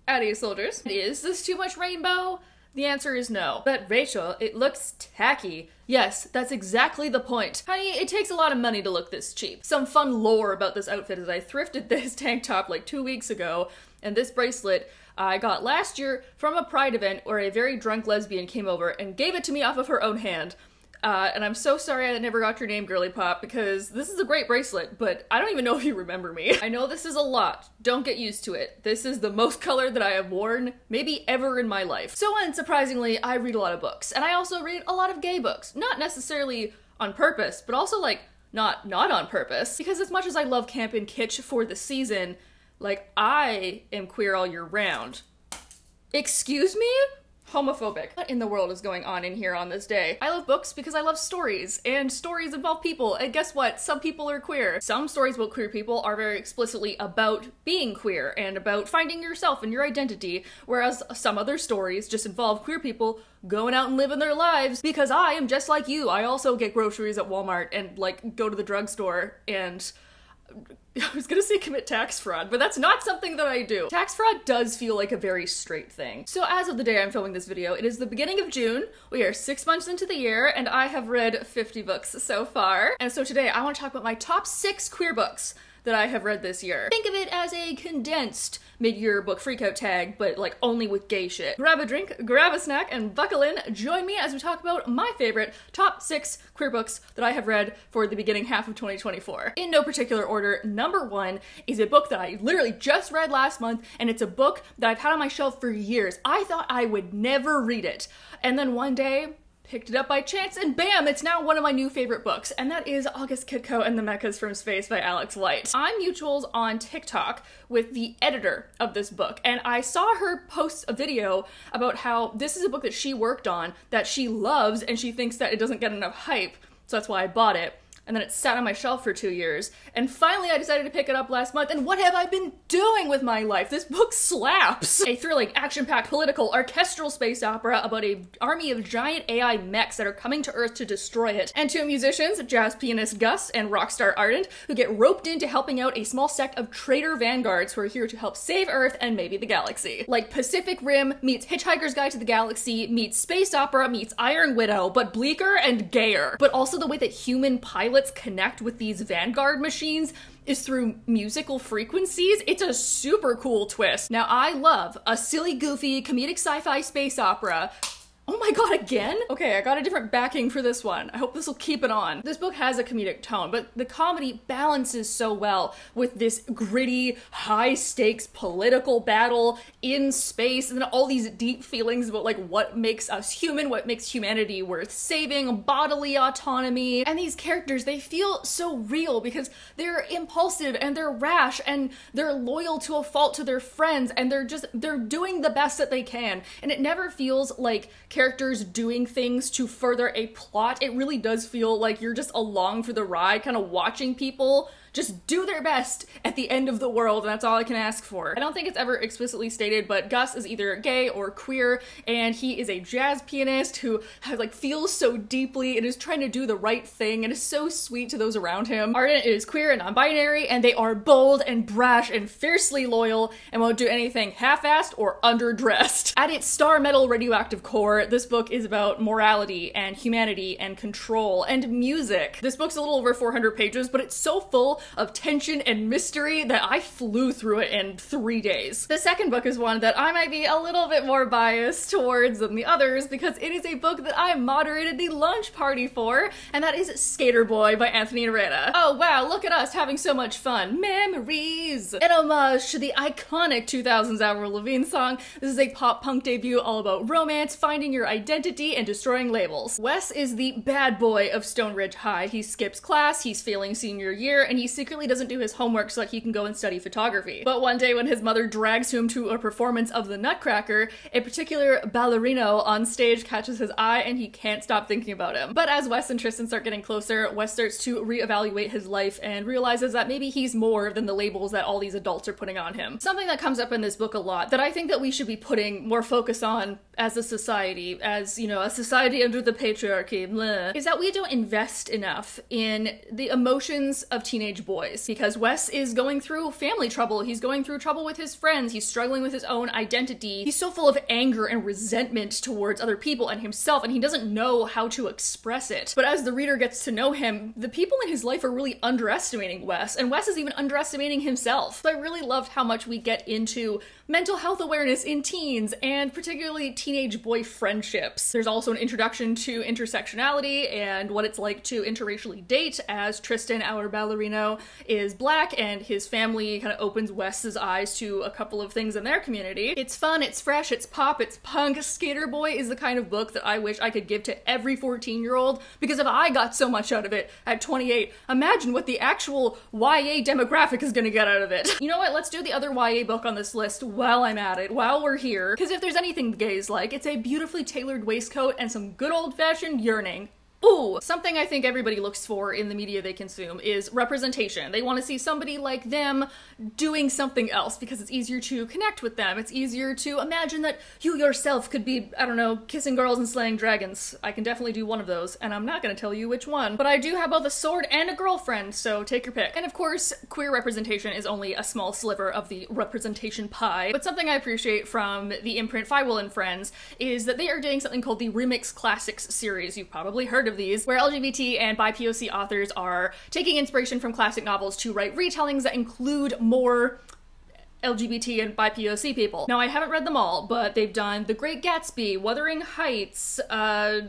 Howdy, soldiers. Is this too much rainbow? The answer is no. But Rachel, it looks tacky. Yes, that's exactly the point. Honey, it takes a lot of money to look this cheap. Some fun lore about this outfit is I thrifted this tank top like 2 weeks ago, and this bracelet I got last year from a pride event where a very drunk lesbian came over and gave it to me off of her own hand. And I'm so sorry I never got your name, Girly Pop, because this is a great bracelet, but I don't even know if you remember me. I know this is a lot. Don't get used to it. This is the most color that I have worn, maybe ever in my life. So unsurprisingly, I read a lot of books, and I also read a lot of gay books. Not necessarily on purpose, but also like, not on purpose. Because as much as I love camp and kitsch for the season, like, I am queer all year round. Excuse me? Homophobic. What in the world is going on in here on this day? I love books because I love stories, and stories involve people, and guess what? Some people are queer. Some stories about queer people are very explicitly about being queer and about finding yourself and your identity, whereas some other stories just involve queer people going out and living their lives because I am just like you. I also get groceries at Walmart and like go to the drugstore and I was gonna say commit tax fraud, but that's not something that I do. Tax fraud does feel like a very straight thing. So as of the day I'm filming this video, it is the beginning of June. We are 6 months into the year, and I have read 50 books so far. And so today I want to talk about my top 6 queer books that I have read this year. Think of it as a condensed mid-year book freakout tag, but like only with gay shit. Grab a drink, grab a snack, and buckle in. Join me as we talk about my favorite top 6 queer books that I have read for the beginning half of 2024. In no particular order, number 1 is a book that I literally just read last month, and it's a book that I've had on my shelf for years. I thought I would never read it. And then one day, picked it up by chance, and bam, it's now one of my new favorite books, and that is August Kitco and the Mechas from Space by Alex White. I'm mutuals on TikTok with the editor of this book, and I saw her post a video about how this is a book that she worked on, that she loves, and she thinks that it doesn't get enough hype, so that's why I bought it. And then it sat on my shelf for 2 years, and finally I decided to pick it up last month, and what have I been doing with my life? This book slaps! A thrilling, action-packed, political, orchestral space opera about an army of giant AI mechs that are coming to Earth to destroy it, and 2 musicians, jazz pianist Gus and rock star Ardent, who get roped into helping out a small sect of traitor vanguards who are here to help save Earth and maybe the galaxy. Like Pacific Rim meets Hitchhiker's Guide to the Galaxy meets space opera meets Iron Widow, but bleaker and gayer. But also the way that human pilots connect with these vanguard machines is through musical frequencies. It's a super cool twist. Now I love a silly, goofy, comedic sci-fi space opera. Oh my god, again? Okay, I got a different backing for this one. I hope this will keep it on. This book has a comedic tone, but the comedy balances so well with this gritty, high-stakes political battle in space, and then all these deep feelings about like what makes us human, what makes humanity worth saving, bodily autonomy. And these characters, they feel so real because they're impulsive and they're rash and they're loyal to a fault to their friends, and they're doing the best that they can. And it never feels like characters doing things to further a plot. It really does feel like you're just along for the ride, kind of watching people just do their best at the end of the world, and that's all I can ask for. I don't think it's ever explicitly stated, but Gus is either gay or queer, and he is a jazz pianist who feels so deeply and is trying to do the right thing and is so sweet to those around him. Ardent is queer and non-binary, and they are bold and brash and fiercely loyal and won't do anything half-assed or underdressed. At its star metal radioactive core, this book is about morality and humanity and control and music. This book's a little over 400 pages, but it's so full of tension and mystery that I flew through it in 3 days. The second book is one that I might be a little bit more biased towards than the others because it is a book that I moderated the launch party for, and that is Skater Boy by Anthony Areta. Oh wow, look at us having so much fun. Memories! An homage to the iconic 2000s Avril Lavigne song, this is a pop-punk debut all about romance, finding your identity, and destroying labels. Wes is the bad boy of Stone Ridge High. He skips class, he's failing senior year, and he secretly doesn't do his homework so that he can go and study photography. But one day when his mother drags him to a performance of the Nutcracker, a particular ballerino on stage catches his eye and he can't stop thinking about him. But as Wes and Tristan start getting closer, Wes starts to reevaluate his life and realizes that maybe he's more than the labels that all these adults are putting on him. Something that comes up in this book a lot that I think that we should be putting more focus on as a society, as, you know, a society under the patriarchy, bleh, is that we don't invest enough in the emotions of teenage boys. Because Wes is going through family trouble, he's going through trouble with his friends, he's struggling with his own identity, he's so full of anger and resentment towards other people and himself, and he doesn't know how to express it. But as the reader gets to know him, the people in his life are really underestimating Wes, and Wes is even underestimating himself. So I really loved how much we get into mental health awareness in teens, and particularly teenage boy friendships. There's also an introduction to intersectionality and what it's like to interracially date, as Tristan, our ballerino, is black, and his family kind of opens Wes's eyes to a couple of things in their community. It's fun, it's fresh, it's pop, it's punk. Skater Boy is the kind of book that I wish I could give to every 14-year-old, because if I got so much out of it at 28, imagine what the actual YA demographic is gonna get out of it. You know what, let's do the other YA book on this list while I'm at it, while we're here, because if there's anything gays like, it's a beautifully tailored waistcoat and some good old-fashioned yearning. Ooh, something I think everybody looks for in the media they consume is representation. They want to see somebody like them doing something else because it's easier to connect with them. It's easier to imagine that you yourself could be, I don't know, kissing girls and slaying dragons. I can definitely do one of those, and I'm not going to tell you which one. But I do have both a sword and a girlfriend, so take your pick. And of course, queer representation is only a small sliver of the representation pie. But something I appreciate from the imprint Fywell and Friends is that they are doing something called the Remix Classics series. You've probably heard of these, where LGBT and BIPOC authors are taking inspiration from classic novels to write retellings that include more LGBT and BIPOC people. Now, I haven't read them all, but they've done The Great Gatsby, Wuthering Heights,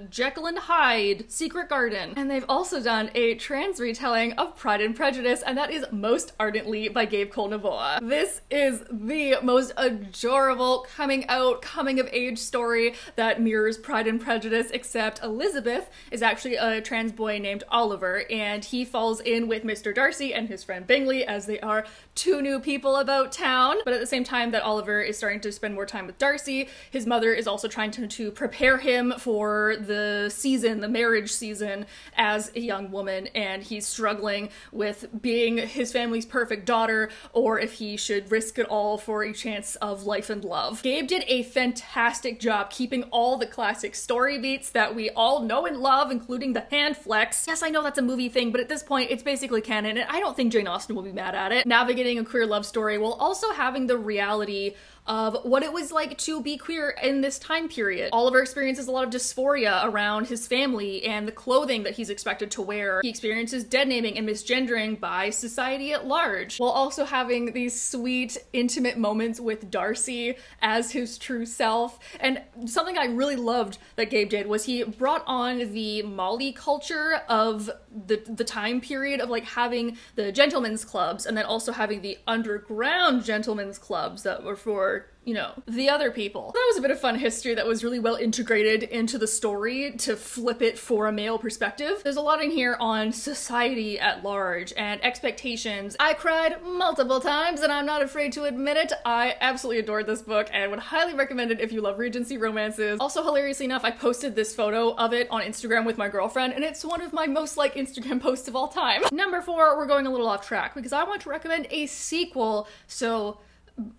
Jekyll and Hyde, Secret Garden, and they've also done a trans retelling of Pride and Prejudice, and that is Most Ardently by Gabe Cole-Navoa. This is the most adorable coming out, coming of age story that mirrors Pride and Prejudice, except Elizabeth is actually a trans boy named Oliver, and he falls in with Mr. Darcy and his friend Bingley as they are two new people about town. But at the same time that Oliver is starting to spend more time with Darcy, his mother is also trying to prepare him for the season, the marriage season, as a young woman, and he's struggling with being his family's perfect daughter, or if he should risk it all for a chance of life and love. Gabe did a fantastic job keeping all the classic story beats that we all know and love, including the hand flex. Yes, I know that's a movie thing, but at this point, it's basically canon, and I don't think Jane Austen will be mad at it. Navigating a queer love story while also having the reality of what it was like to be queer in this time period. Oliver experiences a lot of dysphoria around his family and the clothing that he's expected to wear. He experiences dead naming and misgendering by society at large, while also having these sweet, intimate moments with Darcy as his true self. And something I really loved that Gabe did was he brought on the Molly culture of the time period of like having the gentlemen's clubs and then also having the underground gentlemen's clubs that were for, you know, the other people. That was a bit of fun history that was really well integrated into the story to flip it for a male perspective. There's a lot in here on society at large and expectations. I cried multiple times and I'm not afraid to admit it. I absolutely adored this book and would highly recommend it if you love Regency romances. Also, hilariously enough, I posted this photo of it on Instagram with my girlfriend and it's one of my most liked Instagram posts of all time. Number 4, we're going a little off track because I want to recommend a sequel, so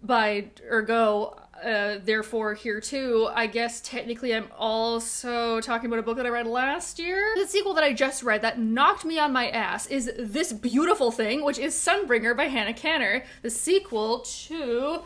by ergo, therefore here too, I guess technically I'm also talking about a book that I read last year. The sequel that I just read that knocked me on my ass is this beautiful thing, which is Sunbringer by Hannah Kanner, the sequel to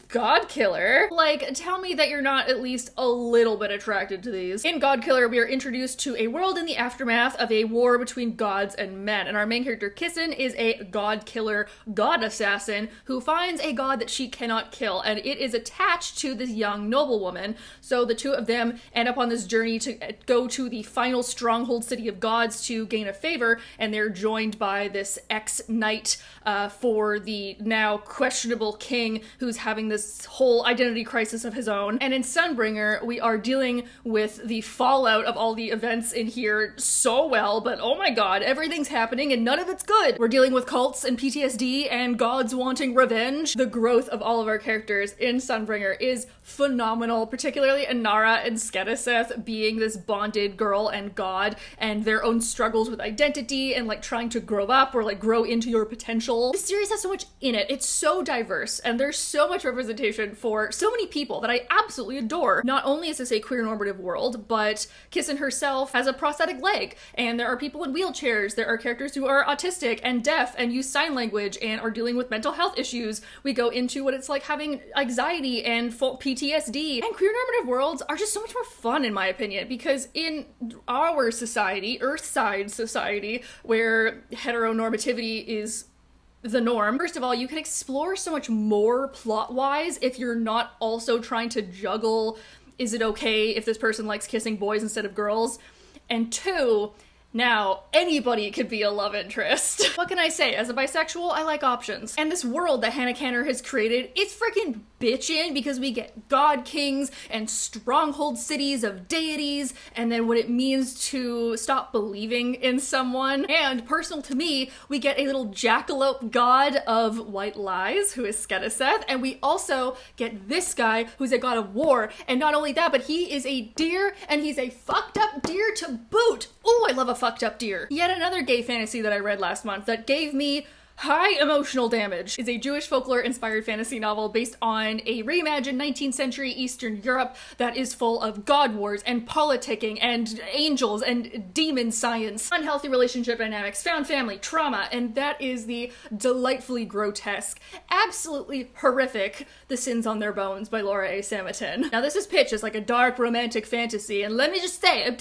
Godkiller. Like, tell me that you're not at least a little bit attracted to these. In Godkiller, we are introduced to a world in the aftermath of a war between gods and men, and our main character, Kissin, is a god-killer, god assassin, who finds a god that she cannot kill, and it is attached to this young noblewoman. So the two of them end up on this journey to go to the final stronghold city of gods to gain a favor, and they're joined by this ex-knight for the now questionable king who's having this whole identity crisis of his own. And in Sunbringer, we are dealing with the fallout of all the events in here so well, but oh my god, everything's happening and none of it's good. We're dealing with cults and PTSD and gods wanting revenge. The growth of all of our characters in Sunbringer is phenomenal, particularly Inara and Skedaseth being this bonded girl and god and their own struggles with identity and like trying to grow up or like grow into your potential. The series has so much in it. It's so diverse and there's so much representation representation for so many people that I absolutely adore. Not only is this a queer normative world, but Kissin herself has a prosthetic leg, and there are people in wheelchairs, there are characters who are autistic and deaf and use sign language and are dealing with mental health issues. We go into what it's like having anxiety and PTSD. And queer normative worlds are just so much more fun in my opinion, because in our society, Earthside society, where heteronormativity is the norm, first of all, you can explore so much more plot-wise if you're not also trying to juggle, is it okay if this person likes kissing boys instead of girls? And two, now, anybody could be a love interest. What can I say? As a bisexual, I like options. And this world that Hannah Kanner has created, it's freaking bitchin' because we get god kings and stronghold cities of deities, and then what it means to stop believing in someone. And personal to me, we get a little jackalope god of white lies, who is Skedaseth, and we also get this guy who's a god of war. And not only that, but he is a deer, and he's a fucked up deer to boot. Ooh, I love a fucked up deer. Yet another gay fantasy that I read last month that gave me high emotional damage is a Jewish folklore-inspired fantasy novel based on a reimagined 19th century Eastern Europe that is full of god wars and politicking and angels and demon science, unhealthy relationship dynamics, found family, trauma, and that is the delightfully grotesque, absolutely horrific The Sins on Their Bones by Laura A. Sametin. Now this is pitched as like a dark romantic fantasy, and let me just say,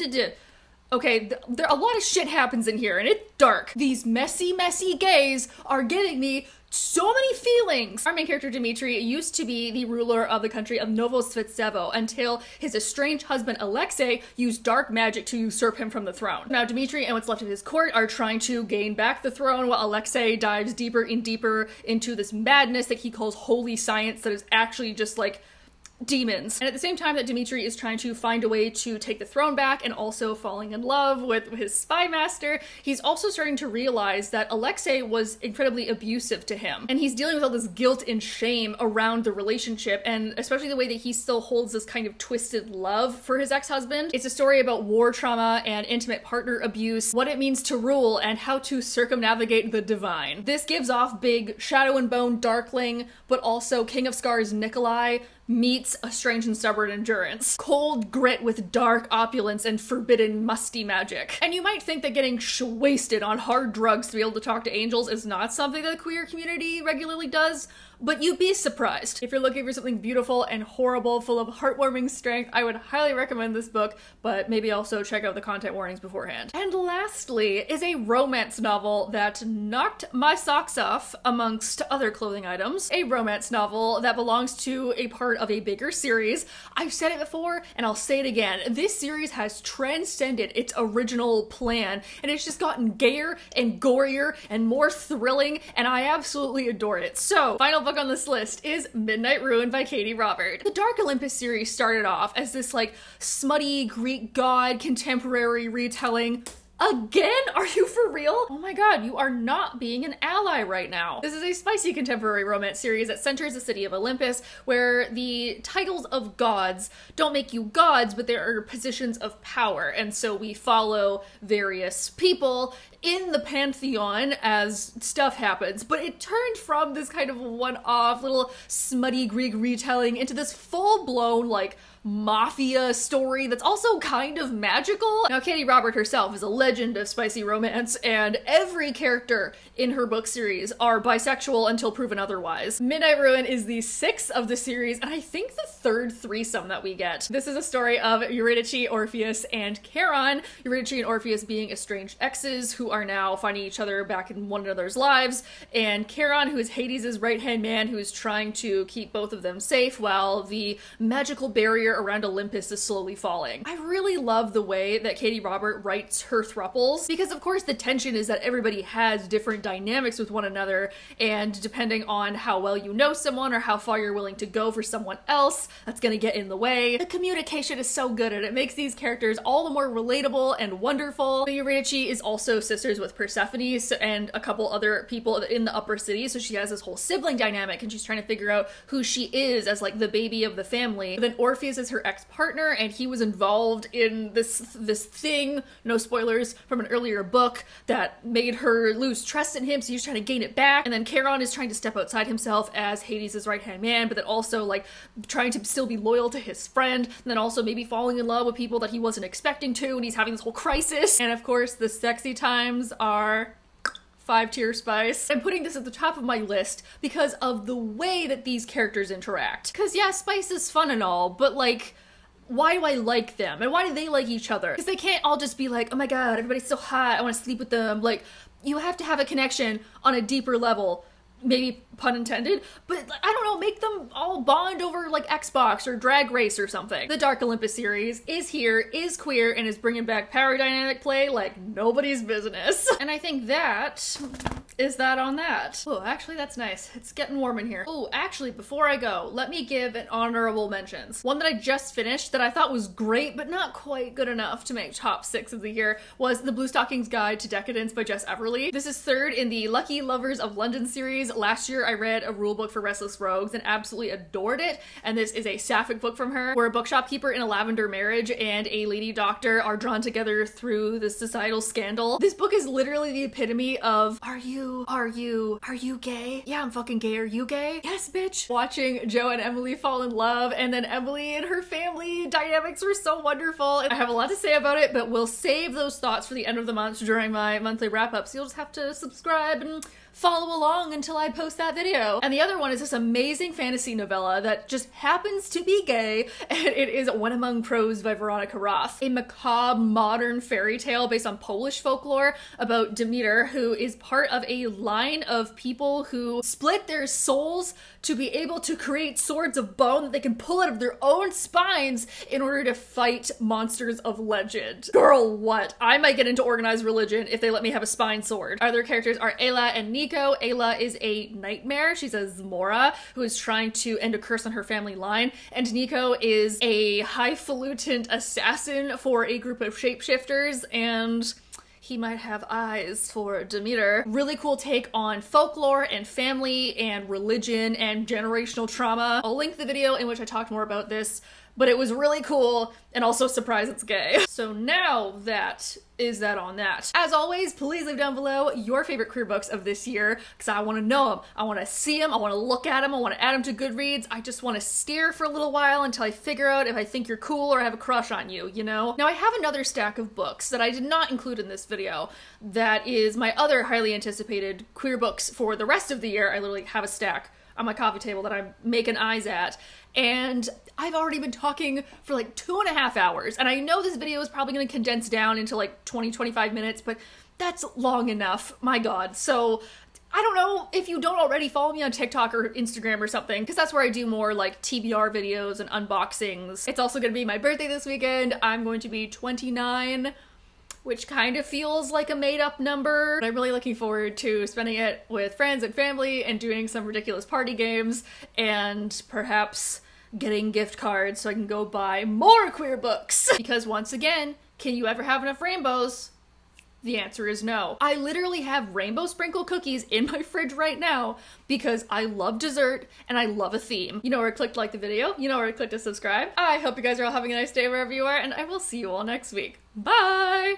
okay, there a lot of shit happens in here, and it's dark. These messy gays are giving me so many feelings. Our main character, Dmitri, used to be the ruler of the country of Novosvitsevo until his estranged husband, Alexei, used dark magic to usurp him from the throne. Now, Dmitri and what's left of his court are trying to gain back the throne while Alexei dives deeper and deeper into this madness that he calls holy science that is actually just like demons. And at the same time that Dmitri is trying to find a way to take the throne back and also falling in love with his spy master, he's also starting to realize that Alexei was incredibly abusive to him. And he's dealing with all this guilt and shame around the relationship, and especially the way that he still holds this kind of twisted love for his ex-husband. It's a story about war trauma and intimate partner abuse, what it means to rule, and how to circumnavigate the divine. This gives off big Shadow and Bone Darkling, but also King of Scars Nikolai meets a strange and stubborn endurance. Cold grit with dark opulence and forbidden musty magic. And you might think that getting wasted on hard drugs to be able to talk to angels is not something that the queer community regularly does, but you'd be surprised. If you're looking for something beautiful and horrible, full of heartwarming strength, I would highly recommend this book, but maybe also check out the content warnings beforehand. And lastly is a romance novel that knocked my socks off amongst other clothing items. A romance novel that belongs to a part of a bigger series. I've said it before and I'll say it again. This series has transcended its original plan, and it's just gotten gayer and gorier and more thrilling, and I absolutely adore it. So, final book on this list is Midnight Ruin by Katie Robert. The Dark Olympus series started off as this like smutty Greek god contemporary retelling. Again? Are you for real? Oh my god, you are not being an ally right now. This is a spicy contemporary romance series that centers the city of Olympus, where the titles of gods don't make you gods, but there are positions of power, and so we follow various people in the pantheon as stuff happens. But it turned from this kind of one-off little smutty Greek retelling into this full-blown like mafia story that's also kind of magical. Now, Katie Robert herself is a legend of spicy romance, and every character in her book series are bisexual until proven otherwise. Midnight Ruin is the 6th of the series, and I think the 3rd threesome that we get. This is a story of Eurydice, Orpheus, and Charon. Eurydice and Orpheus being estranged exes who are now finding each other back in one another's lives, and Charon, who is Hades' right-hand man, who is trying to keep both of them safe while the magical barrier around Olympus is slowly falling. I really love the way that Katie Robert writes her thruples, because of course the tension is that everybody has different dynamics with one another, and depending on how well you know someone or how far you're willing to go for someone else, that's gonna get in the way. The communication is so good, and it makes these characters all the more relatable and wonderful. Eurydice is also sisters with Persephone and a couple other people in the upper city, so she has this whole sibling dynamic, and she's trying to figure out who she is as like the baby of the family. But then Orpheus is her ex-partner, and he was involved in this thing, no spoilers, from an earlier book that made her lose trust in him, so he's trying to gain it back. And then Charon is trying to step outside himself as Hades' right-hand man, but then also like trying to still be loyal to his friend, and then also maybe falling in love with people that he wasn't expecting to, and he's having this whole crisis. And of course, the sexy times are 5-tier spice. I'm putting this at the top of my list because of the way that these characters interact. Because yeah, spice is fun and all, but like, why do I like them? And why do they like each other? Because they can't all just be like, oh my god, everybody's so hot, I want to sleep with them. Like, you have to have a connection on a deeper level. Maybe pun intended, but I don't know, make them all bond over like Xbox or Drag Race or something. The Dark Olympus series is here, is queer, and is bringing back power dynamic play like nobody's business. And I think that is that on that. Oh, actually that's nice. It's getting warm in here. Oh, actually, before I go, let me give an honorable mentions. One that I just finished that I thought was great, but not quite good enough to make top 6 of the year was The Blue Stockings Guide to Decadence by Jess Everly. This is 3rd in the Lucky Lovers of London series. Last year I read a rule book for Restless Rogues and absolutely adored it, and this is a sapphic book from her, where a book shopkeeper in a lavender marriage and a lady doctor are drawn together through this societal scandal. This book is literally the epitome of, are you gay? Yeah, I'm fucking gay. Are you gay? Yes, bitch. Watching Joe and Emily fall in love, and then Emily and her family dynamics were so wonderful. And I have a lot to say about it, but we'll save those thoughts for the end of the month during my monthly wrap-up, so you'll just have to subscribe and follow along until I post that video. And the other one is this amazing fantasy novella that just happens to be gay, and it is When Among Crows by Veronica Roth, a macabre modern fairy tale based on Polish folklore about Demeter, who is part of a line of people who split their souls to be able to create swords of bone that they can pull out of their own spines in order to fight monsters of legend. Girl, what? I might get into organized religion if they let me have a spine sword. Other characters are Ayla and Nico. Ayla is a nightmare. She's a Zmora who is trying to end a curse on her family line, and Nico is a highfalutin assassin for a group of shapeshifters, and he might have eyes for Demeter. Really cool take on folklore and family and religion and generational trauma. I'll link the video in which I talked more about this, but it was really cool and also surprise it's gay. So now that is that on that. As always, please leave down below your favorite queer books of this year, because I want to know them, I want to see them, I want to look at them, I want to add them to Goodreads. I just want to stare for a little while until I figure out if I think you're cool or I have a crush on you, you know? Now I have another stack of books that I did not include in this video that is my other highly anticipated queer books for the rest of the year. I literally have a stack on my coffee table that I'm making eyes at, and I've already been talking for like 2.5 hours, and I know this video is probably going to condense down into like 20-25 minutes, but that's long enough, my god. So I don't know if you don't already follow me on TikTok or Instagram or something, because that's where I do more like TBR videos and unboxings. It's also going to be my birthday this weekend. I'm going to be 29, which kind of feels like a made-up number. But I'm really looking forward to spending it with friends and family and doing some ridiculous party games and perhaps getting gift cards so I can go buy more queer books. Because once again, can you ever have enough rainbows? The answer is no. I literally have rainbow sprinkle cookies in my fridge right now because I love dessert and I love a theme. You know where to click to like the video, you know where to click to subscribe. I hope you guys are all having a nice day wherever you are, and I will see you all next week. Bye!